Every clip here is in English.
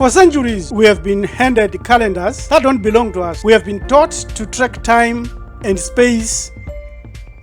For centuries, we have been handed calendars that don't belong to us. We have been taught to track time and space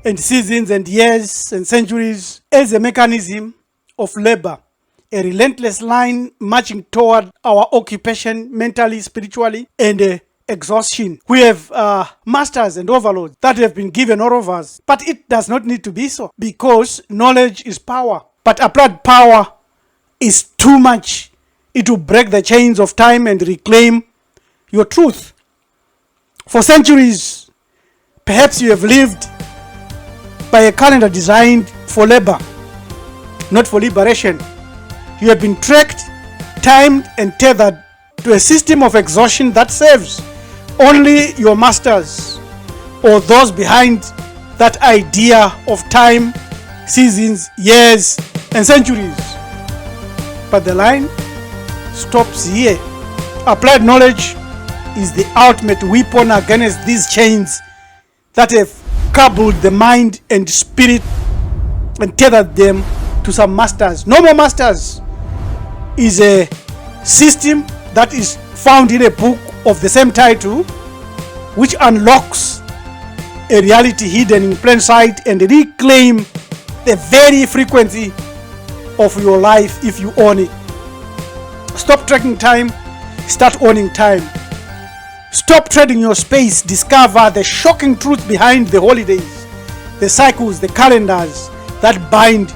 and seasons and years and centuries as a mechanism of labor, a relentless line marching toward our occupation mentally, spiritually, and exhaustion. We have masters and overlords that have been given all of us, but it does not need to be so, because knowledge is power. But applied power is too much. It will break the chains of time and reclaim your truth. For centuries, perhaps you have lived by a calendar designed for labor, not for liberation. You have been tracked, timed, and tethered to a system of exhaustion that serves only your masters or those behind that idea of time, seasons, years, and centuries. But the line stops here. Applied knowledge is the ultimate weapon against these chains that have coupled the mind and spirit and tethered them to some masters. No more masters is a system that is found in a book of the same title, which unlocks a reality hidden in plain sight and reclaim the very frequency of your life if you own it. Stop tracking time, start owning time. Stop trading your space, discover the shocking truth behind the holidays, the cycles, the calendars that bind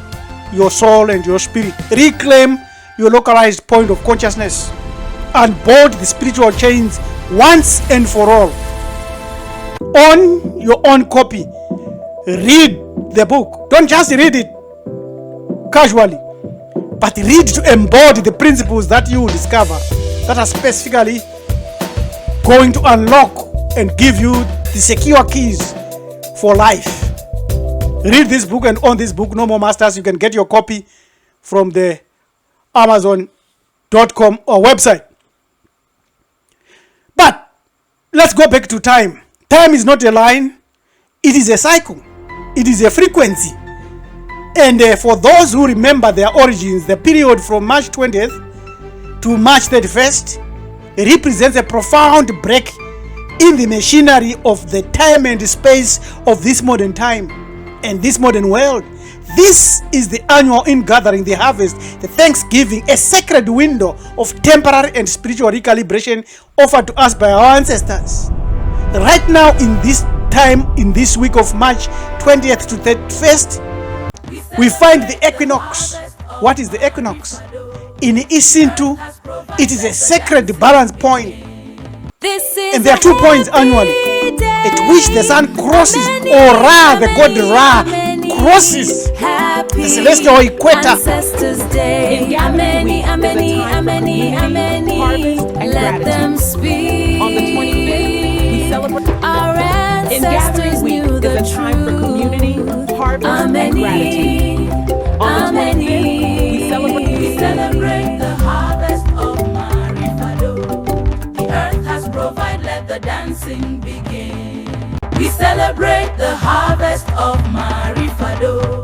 your soul and your spirit. Reclaim your localized point of consciousness. Unboard the spiritual chains once and for all. Own your own copy. Read the book. Don't just read it casually, but read to embody the principles that you will discover that are specifically going to unlock and give you the secure keys for life. Read this book and own this book. No more masters. You can get your copy from the Amazon.com or website. But let's go back to time. Time is not a line. It is a cycle. It is a frequency. And for those who remember their origins, the period from March 20th to March 31st represents a profound break in the machinery of the time and space of this modern time and this modern world. This is the annual ingathering, the harvest, the Thanksgiving, a sacred window of temporary and spiritual recalibration offered to us by our ancestors. Right now, in this time, in this week of March 20th to 31st, we find the equinox. What is the equinox? In Ubuntu, it is a sacred balance point. And there are 2 points annually at which the sun crosses, or Ra, the god Ra, crosses the celestial equator. Let them speak. On the 25th, we celebrate our ancestors knew the truth. Is a time for community, harvest, and gratitude. On the 25th, we celebrate the harvest of Marifado. The earth has provided, let the dancing begin. We celebrate the harvest of Marifado.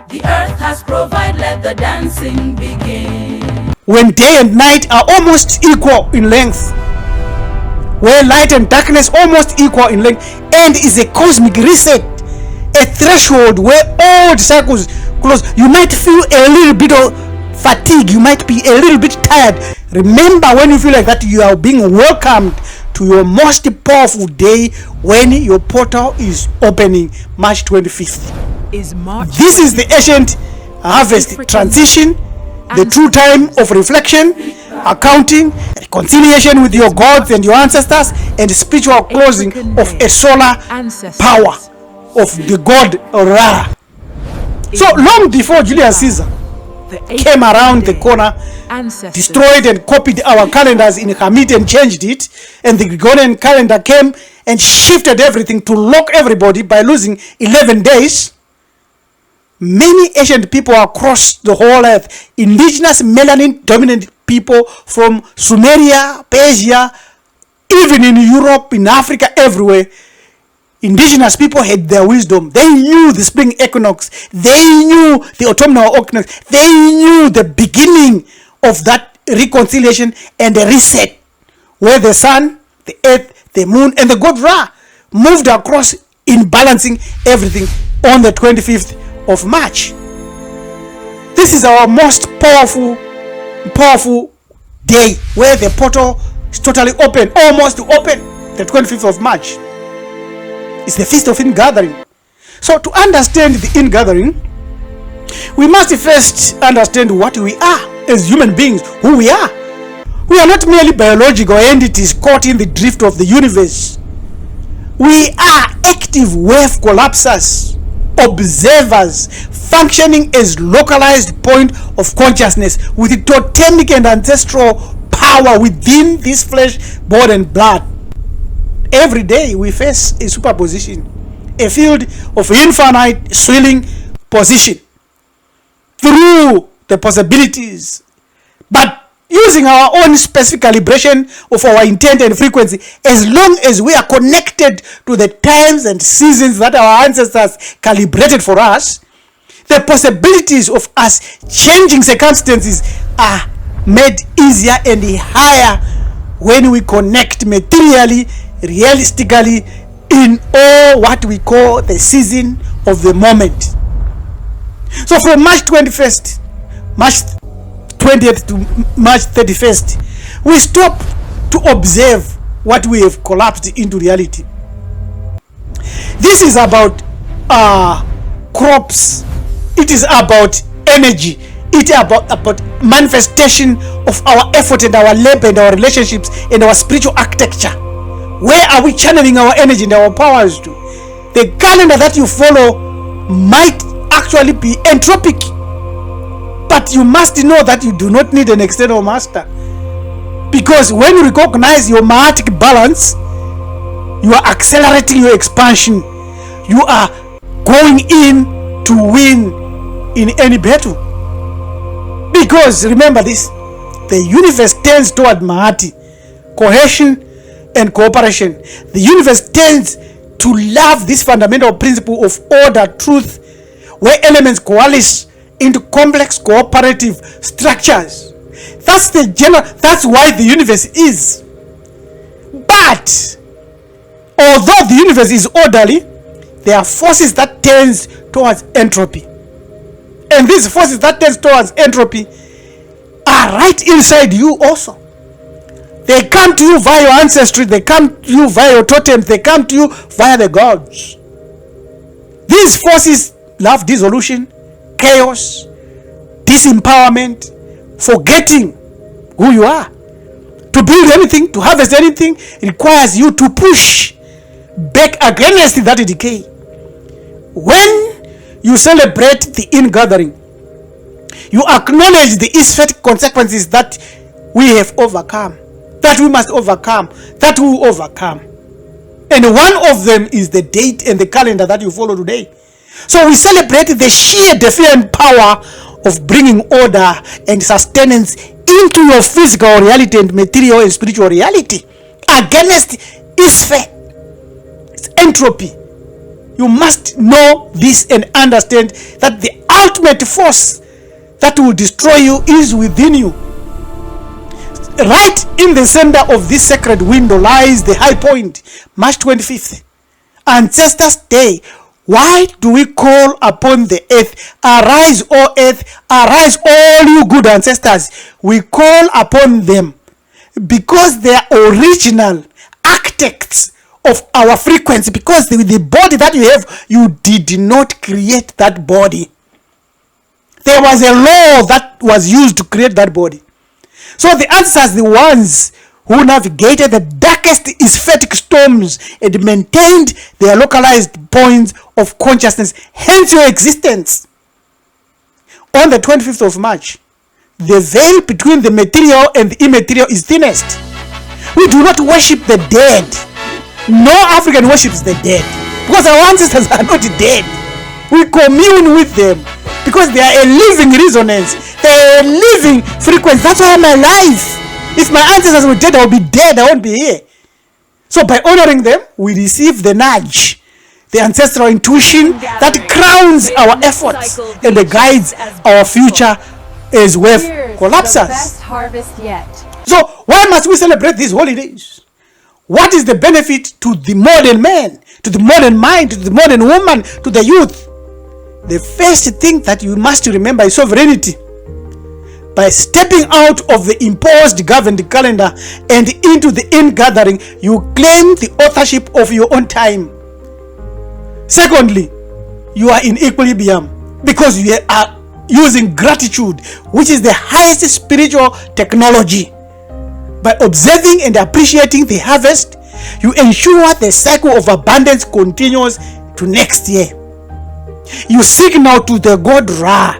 The earth has provided, let the dancing begin. When day and night are almost equal in length, where light and darkness almost equal in length, and is a cosmic reset, a threshold where old cycles close. You might feel a little bit of fatigue, you might be a little bit tired. Remember, when you feel like that, you are being welcomed to your most powerful day when your portal is opening, March 25th. This is the ancient harvest transition, the true time of reflection, accounting, reconciliation with your gods and your ancestors, and spiritual closing of a solar power of the god Ra. So long before Julius Caesar came around the corner, destroyed and copied our calendars in Hamid and changed it, and the Gregorian calendar came and shifted everything to lock everybody by losing 11 days, many ancient people across the whole earth, indigenous melanin-dominant people from Sumeria, Persia, even in Europe, in Africa, everywhere, indigenous people had their wisdom. They knew the spring equinox. They knew the autumnal equinox. They knew the beginning of that reconciliation and a reset, where the sun, the earth, the moon, and the god Ra moved across in balancing everything on the 25th of March. This is our most powerful day, where the portal is totally open, almost open, the 25th of March. It's the feast of Ingathering. So to understand the Ingathering, we must first understand what we are as human beings, who we are. We are not merely biological entities caught in the drift of the universe. We are active wave collapsers, observers, functioning as localized point of consciousness with totemic and ancestral power within this flesh, bone, and blood. Every day we face a superposition, a field of infinite swirling position through the possibilities, but using our own specific calibration of our intent and frequency, as long as we are connected to the times and seasons that our ancestors calibrated for us, the possibilities of us changing circumstances are made easier and higher when we connect materially, realistically, in all what we call the season of the moment. So from March 21st, March 20th to March 31st, we stop to observe what we have collapsed into reality. This is about crops. It is about energy. It is about manifestation of our effort and our labor and our relationships and our spiritual architecture. Where are we channeling our energy and our powers to? The calendar that you follow might actually be entropic, but you must know that you do not need an external master, because when you recognize your mahatic balance, you are accelerating your expansion. You are going in to win in any battle, because remember this: the universe tends toward mahati, cohesion and cooperation. The universe tends to love this fundamental principle of order, truth, where elements coalesce into complex cooperative structures. That's why the universe is. But although the universe is orderly, there are forces that tends towards entropy. And these forces that tends towards entropy are right inside you also. They come to you via your ancestry, they come to you via your totems, they come to you via the gods. These forces love dissolution, chaos, disempowerment, forgetting who you are. To build anything, to harvest anything, requires you to push back against that decay. When you celebrate the Ingathering, you acknowledge the Isfet consequences that we have overcome, that we must overcome, that we will overcome. And one of them is the date and the calendar that you follow today. So we celebrate the sheer defiant power of bringing order and sustenance into your physical reality and material and spiritual reality against Isfet. It's entropy. You must know this and understand that the ultimate force that will destroy you is within you. Right in the center of this sacred window lies the high point, March 25th, Ancestors' Day. Why do we call upon the earth? Arise, O earth, arise, all you good ancestors. We call upon them because they are original architects of our frequency, because the body that you have, you did not create that body. There was a law that was used to create that body. So the ancestors, the ones who navigated the darkest Isfetic storms and maintained their localized points of consciousness, hence your existence. On the 25th of March, the veil between the material and the immaterial is thinnest. We do not worship the dead. No African worships the dead, because our ancestors are not dead. We commune with them because they are a living resonance. They are a living frequency. That's why I'm alive. If my ancestors were dead, I would be dead. I won't be here. So by honoring them, we receive the nudge, the ancestral intuition that crowns our efforts and guides our future as wave collapses. Best harvest yet. So why must we celebrate these holidays? What is the benefit to the modern man, to the modern mind, to the modern woman, to the youth? The first thing that you must remember is sovereignty. By stepping out of the imposed governed calendar and into the ingathering, you claim the authorship of your own time. Secondly, you are in equilibrium because you are using gratitude, which is the highest spiritual technology. By observing and appreciating the harvest, you ensure the cycle of abundance continues to next year. You signal to the god Ra,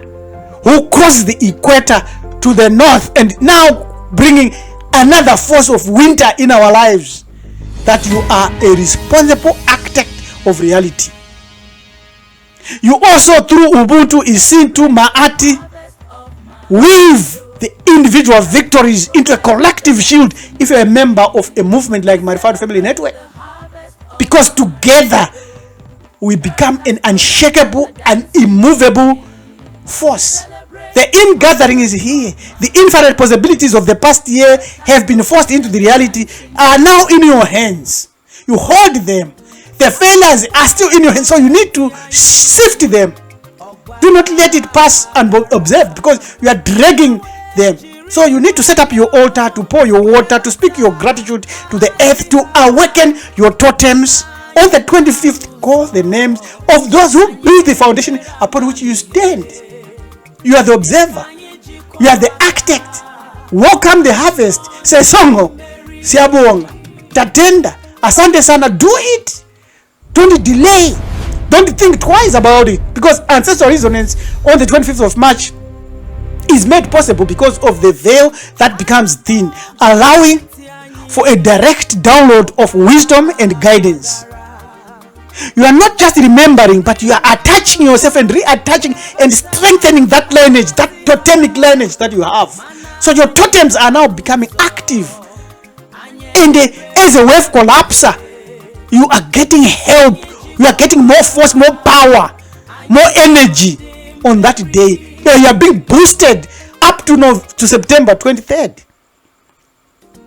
who crosses the equator to the north and now bringing another force of winter in our lives, that you are a responsible architect of reality. You also, through Ubuntu, is seen to Ma'ati, weave the individual victories into a collective shield if you're a member of a movement like Marifound Family Network. Because together we become an unshakable and immovable force. The ingathering is here. The infinite possibilities of the past year have been forced into the reality, are now in your hands. You hold them. The failures are still in your hands, so you need to sift them. Do not let it pass unobserved, because you are dragging them. So you need to set up your altar, to pour your water, to speak your gratitude to the earth, to awaken your totems. On the 25th, call the names of those who build the foundation upon which you stand. You are the observer. You are the architect. Welcome the harvest. Sesongo, Siabonga, Tatenda, Asante Sana. Do it. Don't delay. Don't think twice about it, because ancestral resonance on the 25th of March is made possible because of the veil that becomes thin, allowing for a direct download of wisdom and guidance. You are not just remembering, but you are attaching yourself and reattaching and strengthening that lineage, that totemic lineage that you have. So your totems are now becoming active. And as a wave collapser, you are getting help. You are getting more force, more power, more energy on that day. You are being boosted up to September 23rd.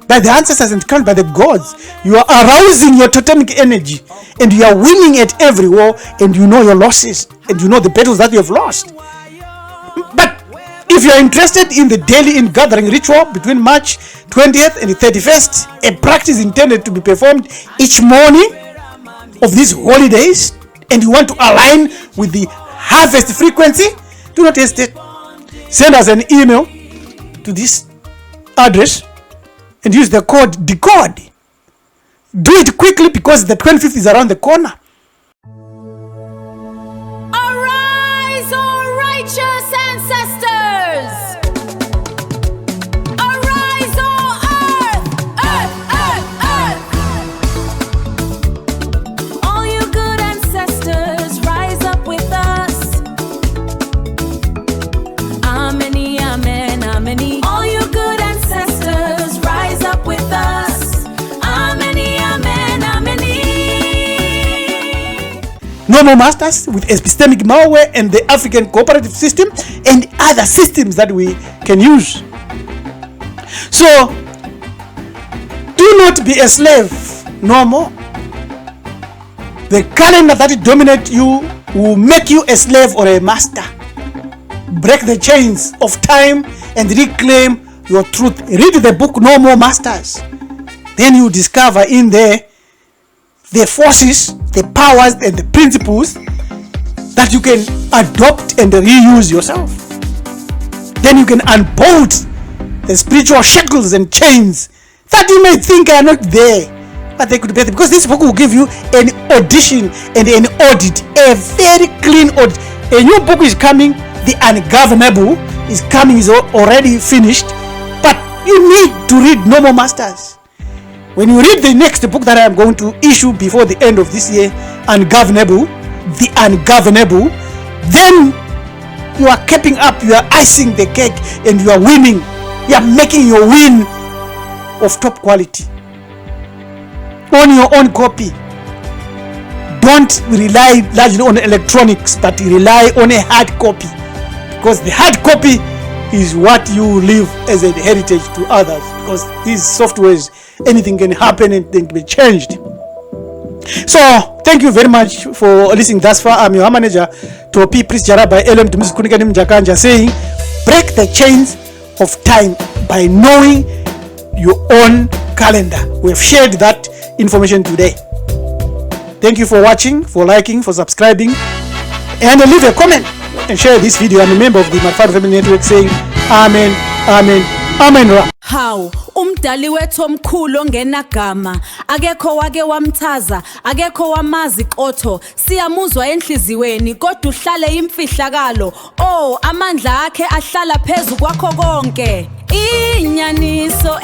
By the ancestors and crowned by the gods. You are arousing your totemic energy, and you are winning at every war, and you know your losses, and you know the battles that you have lost. But if you are interested in the daily ingathering ritual between March 20th and the 31st, a practice intended to be performed each morning of these holidays, and you want to align with the harvest frequency, do not hesitate. Send us an email to this address and use the code DECODE. Do it quickly, because the 25th is around the corner. Arise, O righteous ancestors! Arise, O earth! All you good ancestors, rise up with us. Ameni, amen, ameni. All you good ancestors, rise up with us. Ameni, amen, ameni. No more masters with epistemic malware and the African cooperative system and other systems that we can use. So, do not be a slave no more. The calendar that dominates you will make you a slave or a master. Break the chains of time and reclaim your truth. Read the book No More Masters. Then you discover in there the forces, the powers, and the principles that you can adopt and reuse yourself. Then you can unbolt the spiritual shackles and chains that you may think are not there, but they could be there, because this book will give you an audition and an audit, a very clean audit. A new book is coming. The Ungovernable is coming, is already finished, but you need to read No More Masters. When you read the next book that I am going to issue before the end of this year, Ungovernable, The Ungovernable, then you are keeping up, you are icing the cake, and you are winning. You are making your win of top quality. On your own copy. Don't rely largely on electronics, but rely on a hard copy. Because the hard copy is what you leave as a heritage to others, because these softwares, anything can happen and they can be changed. So thank you very much for listening thus far. I'm your manager, Topi Priest Jaraba LM Tumis Kunikanim Jakanja, saying break the chains of time by knowing your own calendar. We have shared that information today. Thank you for watching, for liking, for subscribing, and leave a comment and share this video. I'm a member of the Marfado Family Network, saying amen, amen, amen. How umdali wethu omkhulu ongenagama akekho wake wamthaza akekho wamazi qotho siyamuzwa enhliziweni kodwa uhlale imfihlakalo amandla akhe ahlala phezulu kwakho konke inyaniso